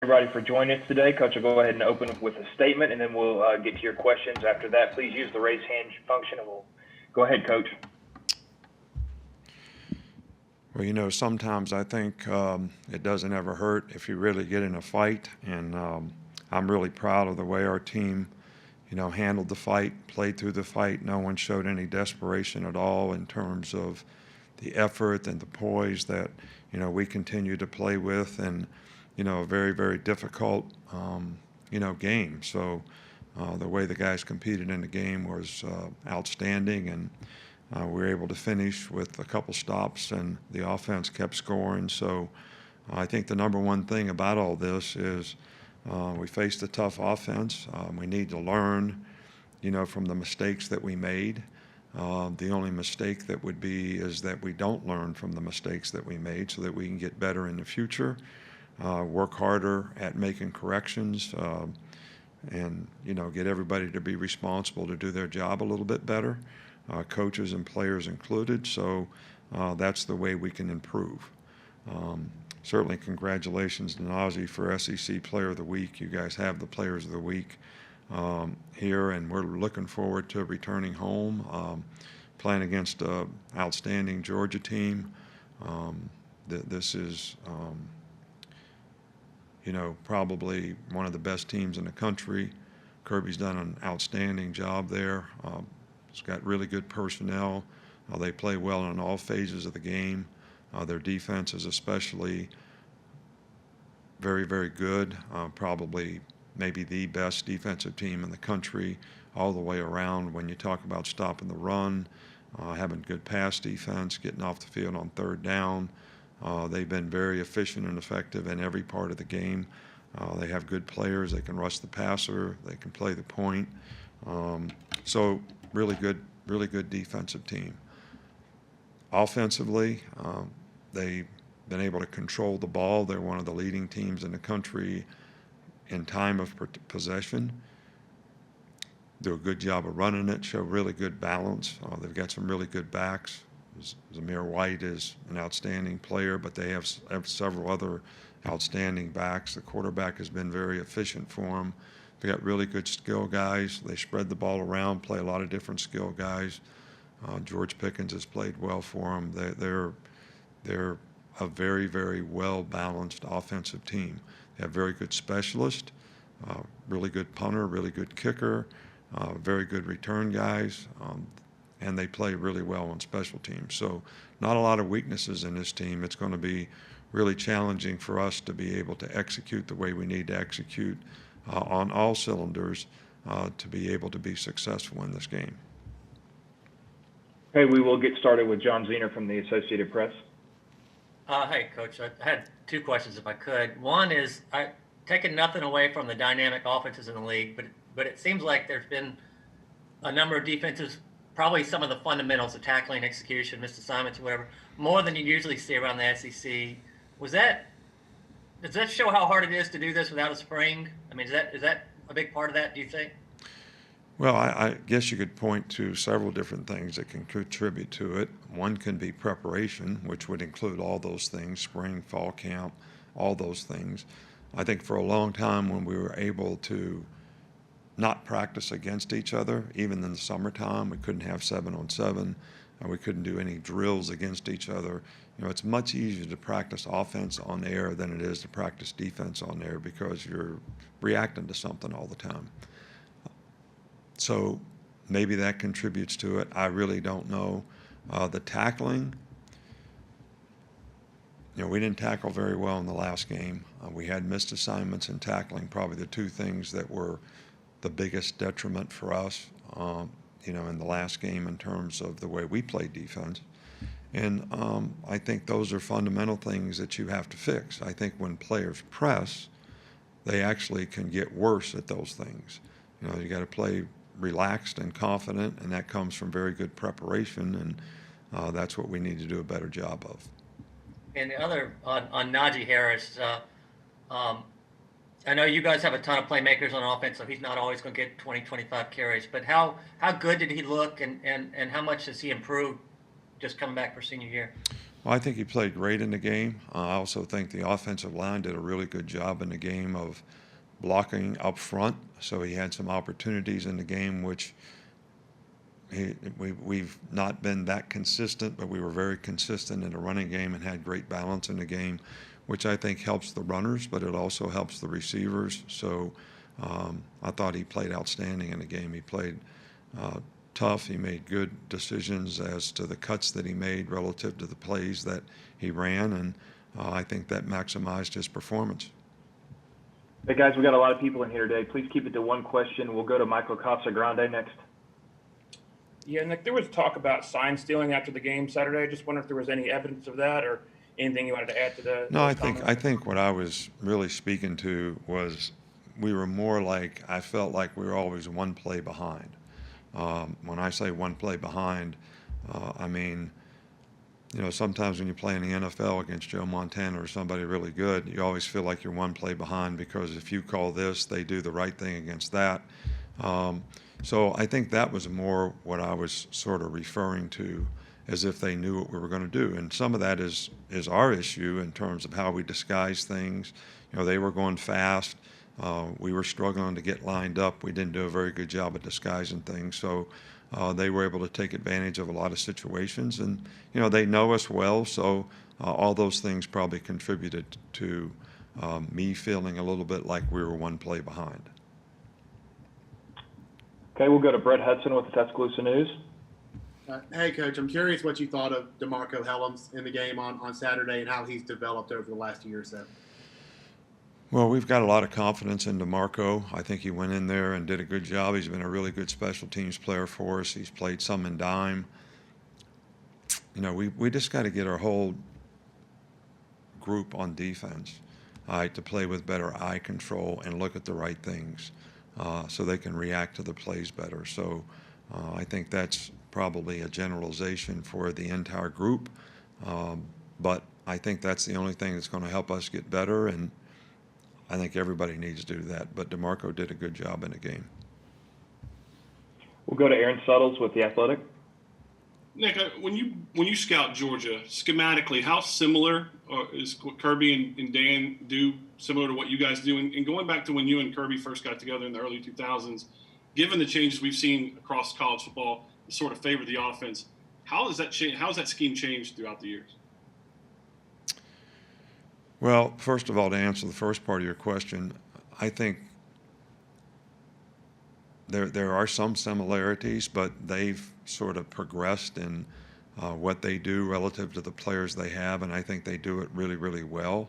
everybody for joining us today. Coach will go ahead and open with a statement, and then we'll get to your questions. After that, please use the raise hand function, and we'll go ahead, Coach. Well, sometimes I think it doesn't ever hurt if you really get in a fight, and I'm really proud of the way our team, handled the fight, played through the fight. No one showed any desperation at all in terms of the effort and the poise that, we continue to play with, and, a very, very difficult, game. So the way the guys competed in the game was outstanding, and we were able to finish with a couple stops, and the offense kept scoring. So I think the number one thing about all this is we faced a tough offense. We need to learn, from the mistakes that we made. The only mistake that would be is that we don't learn from the mistakes that we made so that we can get better in the future, work harder at making corrections, and, get everybody to be responsible to do their job a little bit better. Coaches and players included, so that's the way we can improve. Certainly congratulations to Nazi for SEC Player of the Week. You guys have the Players of the Week here, and we're looking forward to returning home, playing against an outstanding Georgia team. This is, probably one of the best teams in the country. Kirby's done an outstanding job there. It's got really good personnel. They play well in all phases of the game. Their defense is especially very, very good. Probably maybe the best defensive team in the country all the way around when you talk about stopping the run, having good pass defense, getting off the field on third down. They've been very efficient and effective in every part of the game. They have good players. They can rush the passer. They can play the point. So really good defensive team. Offensively, they've been able to control the ball. They're one of the leading teams in the country in time of possession. Do a good job of running it, show really good balance. They've got some really good backs. Zamir White is an outstanding player, but they have several other outstanding backs. The quarterback has been very efficient for them. They got really good skill guys. They spread the ball around, play a lot of different skill guys. George Pickens has played well for them. They're a very, very well-balanced offensive team. They have very good specialists, really good punter, really good kicker, very good return guys, and they play really well on special teams. So not a lot of weaknesses in this team. It's going to be really challenging for us to be able to execute the way we need to execute on all cylinders to be able to be successful in this game. Okay, we will get started with John Zener from the Associated Press. Hey, Coach. I had two questions, if I could. One is, taking nothing away from the dynamic offenses in the league, but it seems like there's been a number of defenses, probably some of the fundamentals of tackling, execution, missed assignments, whatever, more than you usually see around the SEC. Does that show how hard it is to do this without a spring? I mean, is that a big part of that, do you think? Well, I guess you could point to several different things that can contribute to it. One can be preparation, which would include all those things, spring, fall camp, all those things. I think for a long time when we were able to not practice against each other, even in the summertime, we couldn't have 7-on-7, and we couldn't do any drills against each other. It's much easier to practice offense on air than it is to practice defense on air because you're reacting to something all the time. So maybe that contributes to it. I really don't know. The tackling, we didn't tackle very well in the last game. We had missed assignments in tackling, probably the two things that were the biggest detriment for us, in the last game in terms of the way we played defense. And I think those are fundamental things that you have to fix. I think when players press, they actually can get worse at those things. You got to play relaxed and confident, and that comes from very good preparation, and that's what we need to do a better job of. And the other, on Najee Harris, I know you guys have a ton of playmakers on offense, so he's not always going to get 20, 25 carries, but how good did he look, and how much has he improved just coming back for senior year? Well, I think he played great in the game. I also think the offensive line did a really good job in the game of blocking up front. So he had some opportunities in the game, which we've not been that consistent, but we were very consistent in the running game and had great balance in the game, which I think helps the runners, but it also helps the receivers. So I thought he played outstanding in the game. He played tough. He made good decisions as to the cuts that he made relative to the plays that he ran, and I think that maximized his performance. Hey, guys, we got a lot of people in here today. Please keep it to one question. We'll go to Michael Casagrande next. Yeah, Nick, there was talk about sign stealing after the game Saturday. I just wonder if there was any evidence of that or anything you wanted to add to the. No, I think what I was really speaking to was we were more like, I felt like we were always one play behind. When I say one play behind, I mean, sometimes when you play in the NFL against Joe Montana or somebody really good, you always feel like you're one play behind because if you call this, they do the right thing against that. So I think that was more what I was sort of referring to, as if they knew what we were going to do. And some of that is our issue in terms of how we disguise things. They were going fast. We were struggling to get lined up. We didn't do a very good job of disguising things. So they were able to take advantage of a lot of situations. And, they know us well. So all those things probably contributed to me feeling a little bit like we were one play behind. Okay, we'll go to Brett Hudson with the Tuscaloosa News. Hey, Coach, I'm curious what you thought of DeMarco Hellams in the game on Saturday and how he's developed over the last year or so. Well, we've got a lot of confidence in DeMarco. I think he went in there and did a good job. He's been a really good special teams player for us. He's played some in dime. We just got to get our whole group on defense to play with better eye control and look at the right things so they can react to the plays better. So I think that's probably a generalization for the entire group. But I think that's the only thing that's going to help us get better, and I think everybody needs to do that. But DeMarco did a good job in the game. We'll go to Aaron Suttles with The Athletic. Nick, when you scout Georgia, schematically, how similar is what Kirby and Dan do similar to what you guys do? And going back to when you and Kirby first got together in the early 2000s, given the changes we've seen across college football that sort of favor the offense, how has that change? How has that scheme changed throughout the years? Well, first of all, to answer the first part of your question, I think there are some similarities, but they've sort of progressed in what they do relative to the players they have, and I think they do it really, really well.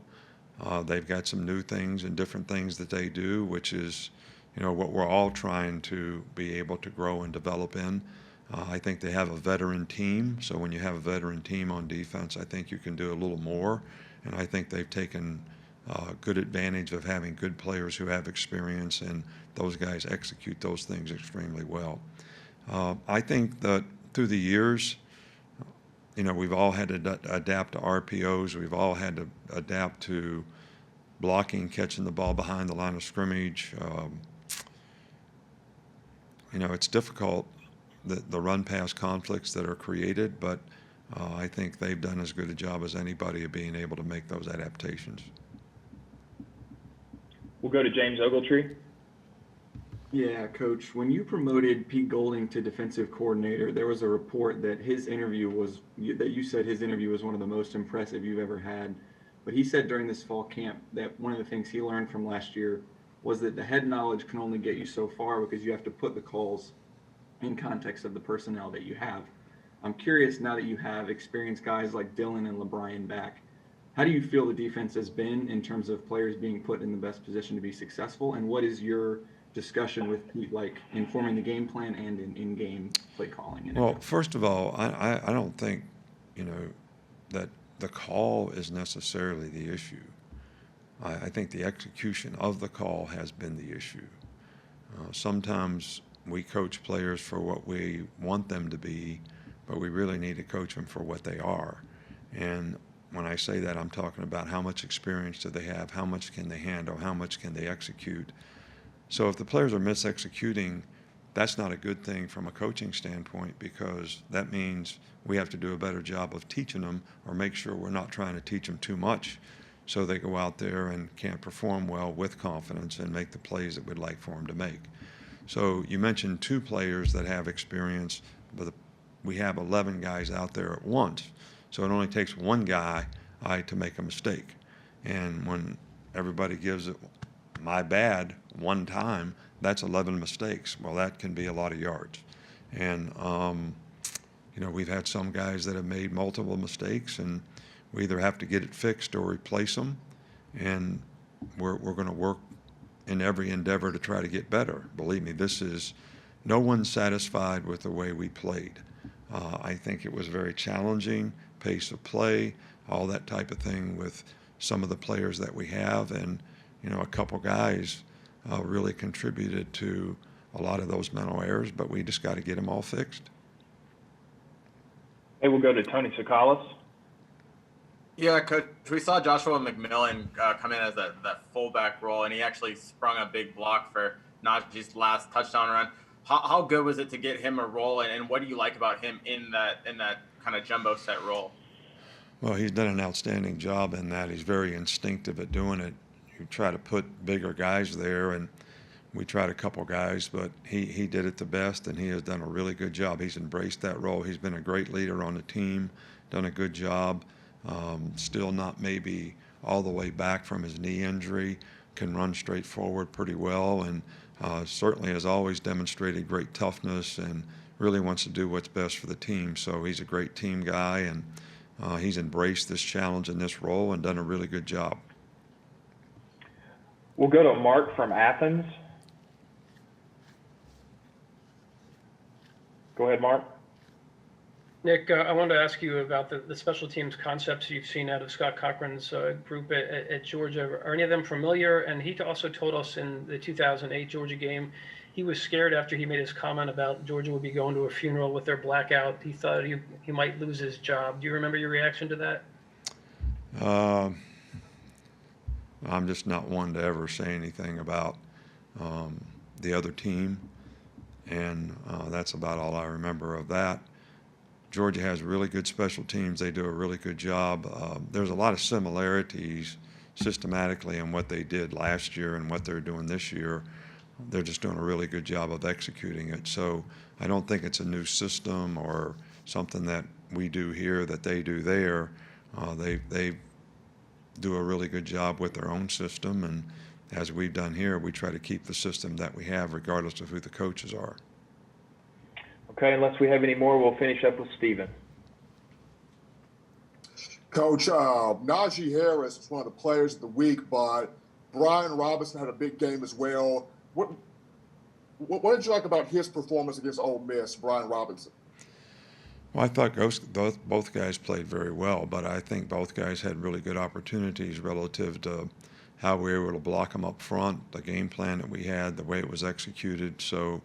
They've got some new things and different things that they do, which is, what we're all trying to be able to grow and develop in. I think they have a veteran team, so when you have a veteran team on defense, I think you can do a little more, and I think they've taken good advantage of having good players who have experience, and those guys execute those things extremely well. I think that through the years, we've all had to adapt to RPOs. We've all had to adapt to blocking, catching the ball behind the line of scrimmage. It's difficult, the run-pass conflicts that are created, but I think they've done as good a job as anybody of being able to make those adaptations. We'll go to James Ogletree. Yeah, Coach, when you promoted Pete Golding to defensive coordinator, there was a report that you said his interview was one of the most impressive you've ever had. But he said during this fall camp that one of the things he learned from last year was that the head knowledge can only get you so far because you have to put the calls in context of the personnel that you have. I'm curious, now that you have experienced guys like Dylan and LeBrian back, how do you feel the defense has been in terms of players being put in the best position to be successful? And what is your discussion with Pete like informing the game plan and in-game play calling? Well, first of all, I don't think, that the call is necessarily the issue. I think the execution of the call has been the issue. Sometimes we coach players for what we want them to be, but we really need to coach them for what they are. And when I say that, I'm talking about how much experience do they have, how much can they handle, how much can they execute. So if the players are mis-executing, that's not a good thing from a coaching standpoint, because that means we have to do a better job of teaching them, or make sure we're not trying to teach them too much so they go out there and can't perform well with confidence and make the plays that we'd like for them to make. So you mentioned 2 players that have experience, but we have 11 guys out there at once. So it only takes one guy to make a mistake. And when everybody gives it my bad one time, that's 11 mistakes. Well, that can be a lot of yards. And, we've had some guys that have made multiple mistakes, and we either have to get it fixed or replace them. And we're going to work in every endeavor to try to get better. Believe me, no one's satisfied with the way we played. I think it was very challenging, pace of play, all that type of thing with some of the players that we have. And, a couple guys really contributed to a lot of those mental errors, but we just got to get them all fixed. Hey, we'll go to Tony Sakalas. Yeah, Coach, we saw Joshua McMillan come in as that fullback role, and he actually sprung a big block for Najee's last touchdown run. How good was it to get him a role, and what do you like about him in that kind of jumbo set role? Well, he's done an outstanding job in that. He's very instinctive at doing it. You try to put bigger guys there, and we tried a couple guys, but he did it the best, and he has done a really good job. He's embraced that role. He's been a great leader on the team, done a good job. Still not maybe all the way back from his knee injury, can run straight forward pretty well, and certainly has always demonstrated great toughness and really wants to do what's best for the team. So he's a great team guy, and he's embraced this challenge in this role and done a really good job. We'll go to Mark from Athens. Go ahead, Mark. Nick, I wanted to ask you about the special teams concepts you've seen out of Scott Cochran's group at Georgia. Are any of them familiar? And he also told us in the 2008 Georgia game, he was scared after he made his comment about Georgia would be going to a funeral with their blackout. He thought he might lose his job. Do you remember your reaction to that? I'm just not one to ever say anything about the other team, and that's about all I remember of that. Georgia has really good special teams. They do a really good job. There's a lot of similarities systematically in what they did last year and what they're doing this year. They're just doing a really good job of executing it. So I don't think it's a new system or something that we do here that they do there. They do a really good job with their own system, and as we've done here, we try to keep the system that we have regardless of who the coaches are. Okay, unless we have any more, we'll finish up with Steven. Coach, Najee Harris was one of the players of the week, but Brian Robinson had a big game as well. What did you like about his performance against Ole Miss, Brian Robinson? Well, I thought both guys played very well, but I think both guys had really good opportunities relative to how we were able to block them up front, the game plan that we had, the way it was executed. So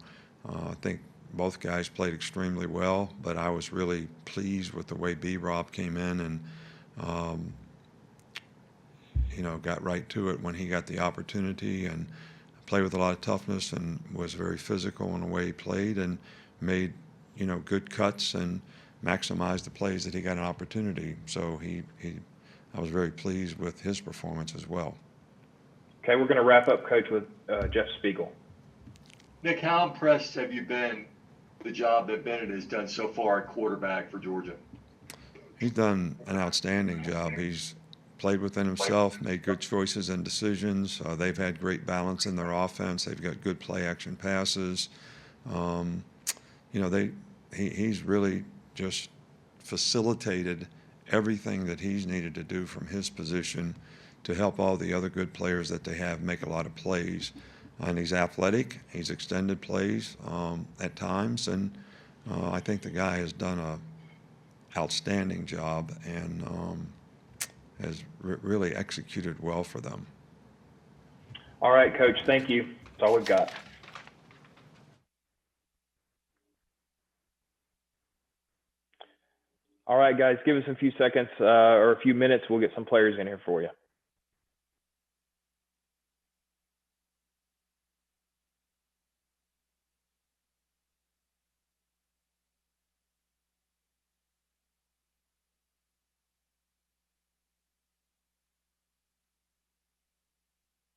I think both guys played extremely well, but I was really pleased with the way B-Rob came in and, got right to it when he got the opportunity and played with a lot of toughness and was very physical in the way he played and made, good cuts and maximized the plays that he got an opportunity. So I was very pleased with his performance as well. Okay, we're going to wrap up, Coach, with Jeff Spiegel. Nick, how impressed have you been with the job that Bennett has done so far at quarterback for Georgia? He's done an outstanding job. He's played within himself, made good choices and decisions. They've had great balance in their offense. They've got good play-action passes. He's really just facilitated everything that he's needed to do from his position to help all the other good players that they have make a lot of plays. And he's athletic. He's extended plays at times, and I think the guy has done a outstanding job and has really executed well for them. All right, Coach, thank you. That's all we've got. All right, guys, give us a few seconds or a few minutes. We'll get some players in here for you.